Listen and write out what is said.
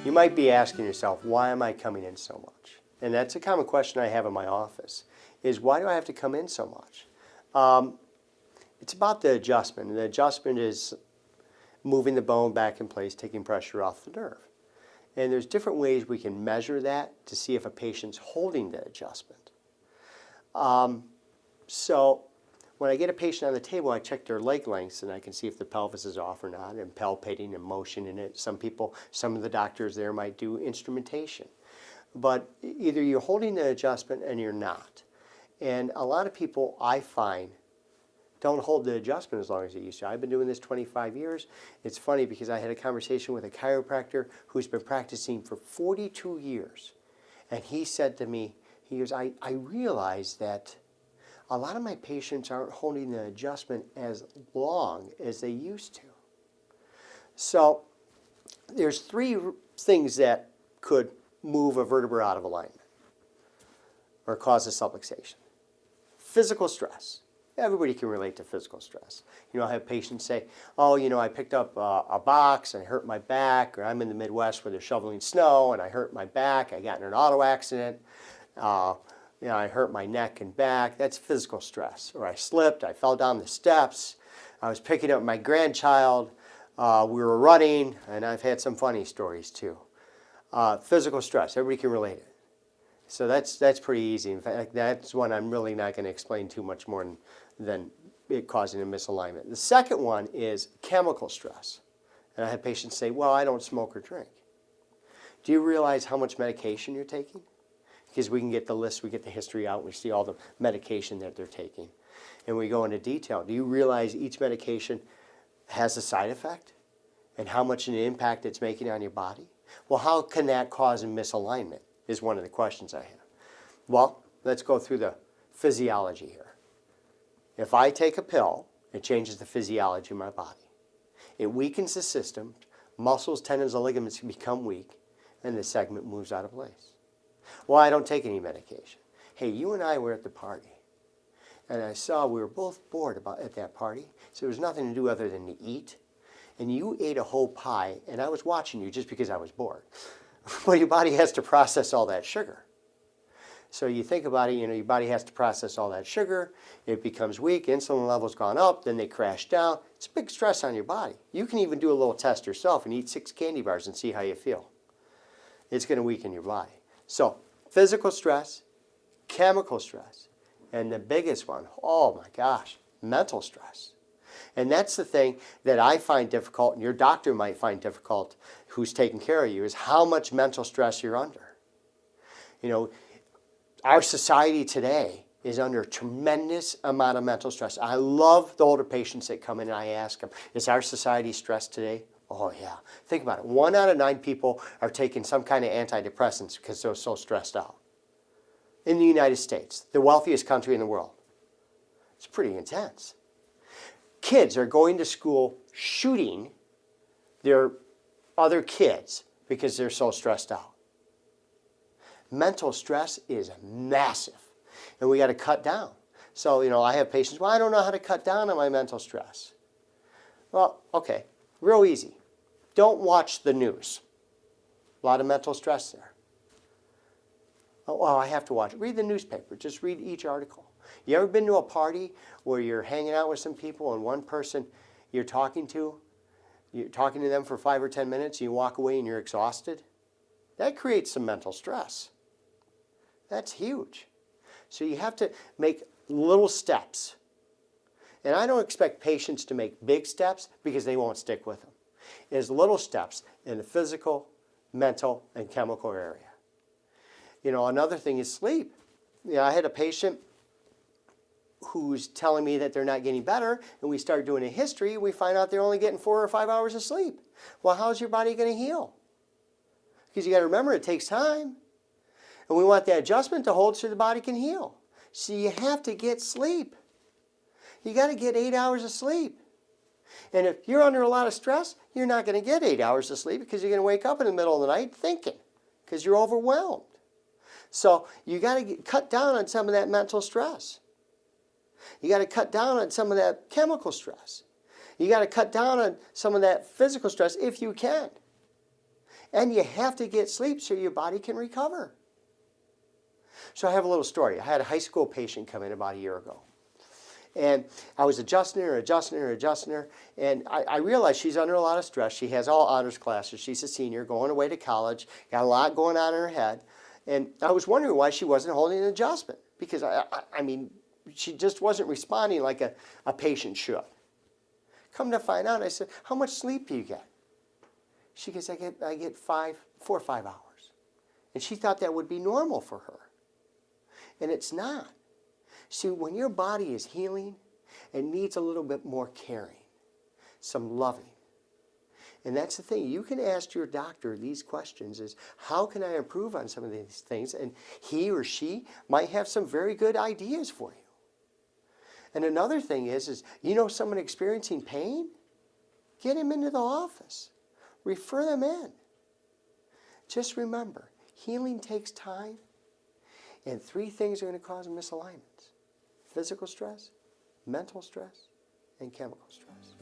You might be asking yourself, why am I coming in so much? And that's a common question I have in my office, is why do I have to come in so much? It's about the adjustment. And the adjustment is moving the bone back in place, taking pressure off the nerve. And there's different ways we can measure that to see if a patient's holding the adjustment. So when I get a patient on the table, I check their leg lengths and I can see if the pelvis is off or not, and palpating and motion in it. Some of the doctors there might do instrumentation. But either you're holding the adjustment and you're not. And a lot of people, I find, don't hold the adjustment as long as they used to. I've been doing this 25 years. It's funny because I had a conversation with a chiropractor who's been practicing for 42 years. And he said to me, he goes, I realized that a lot of my patients aren't holding the adjustment as long as they used to. So there's three things that could move a vertebra out of alignment or cause a subluxation. Physical stress. Everybody can relate to physical stress. You know, I have patients say, oh, you know, I picked up a box and I hurt my back, or I'm in the Midwest where they're shoveling snow and I hurt my back, I got in an auto accident, you know, I hurt my neck and back. That's physical stress. Or I slipped, I fell down the steps, I was picking up my grandchild, we were running, and I've had some funny stories too. Physical stress, everybody can relate it. So that's pretty easy. In fact, that's one I'm really not going to explain too much more than it causing a misalignment. The second one is chemical stress. And I have patients say, well, I don't smoke or drink. Do you realize how much medication you're taking? Because we can get the list, we get the history out, we see all the medication that they're taking. And we go into detail. Do you realize each medication has a side effect? And how much an impact it's making on your body? Well, how can that cause a misalignment is one of the questions I have. Well, let's go through the physiology here. If I take a pill, it changes the physiology of my body. It weakens the system, muscles, tendons, and ligaments can become weak, and the segment moves out of place. Well, I don't take any medication. Hey, you and I were at the party, and I saw we were both bored at that party, so there was nothing to do other than to eat. And you ate a whole pie, and I was watching you just because I was bored. But your body has to process all that sugar. So you think about it, you know, your body has to process all that sugar, it becomes weak, insulin levels gone up, then they crash down. It's a big stress on your body. You can even do a little test yourself and eat 6 candy bars and see how you feel. It's going to weaken your body. So physical stress, chemical stress, and the biggest one, oh my gosh, mental stress. And that's the thing that I find difficult, and your doctor might find difficult, who's taking care of you, is how much mental stress you're under. You know, our society today is under a tremendous amount of mental stress. I love the older patients that come in and I ask them, is our society stressed today? Oh yeah. Think about it. 1 out of 9 people are taking some kind of antidepressants because they're so stressed out. In the United States, the wealthiest country in the world. It's pretty intense. Kids are going to school shooting their other kids because they're so stressed out. Mental stress is massive, and we got to cut down. So, you know, I have patients, well, I don't know how to cut down on my mental stress. Well, okay, real easy. Don't watch the news. A lot of mental stress there. Oh, well, I have to watch it. Read the newspaper. Just read each article. You ever been to a party where you're hanging out with some people and one person you're talking to them for 5 or 10 minutes, and you walk away and you're exhausted? That creates some mental stress. That's huge. So you have to make little steps. And I don't expect patients to make big steps because they won't stick with them. It's little steps in the physical, mental, and chemical area. You know, another thing is sleep. You know, I had a patient who's telling me that they're not getting better, and we start doing a history, we find out they're only getting 4 or 5 hours of sleep. Well, how's your body going to heal? Because you got to remember, it takes time. And we want that adjustment to hold so the body can heal. So you have to get sleep. You got to get 8 hours of sleep. And if you're under a lot of stress, you're not going to get 8 hours of sleep because you're going to wake up in the middle of the night thinking because you're overwhelmed. So you got to cut down on some of that mental stress. You got to cut down on some of that chemical stress. You got to cut down on some of that physical stress if you can. And you have to get sleep so your body can recover. So I have a little story. I had a high school patient come in about a year ago. And I was adjusting her, and I realized she's under a lot of stress. She has all honors classes. She's a senior, going away to college, got a lot going on in her head. And I was wondering why she wasn't holding an adjustment, because, I mean, she just wasn't responding like a patient should. Come to find out, I said, how much sleep do you get? She goes, I get 4 or 5 hours. And she thought that would be normal for her. And it's not. See, when your body is healing, it needs a little bit more caring, some loving. And that's the thing. You can ask your doctor these questions is, how can I improve on some of these things? And he or she might have some very good ideas for you. And another thing is you know someone experiencing pain? Get him into the office. Refer them in. Just remember, healing takes time. And 3 things are going to cause misalignments: physical stress, mental stress, and chemical stress.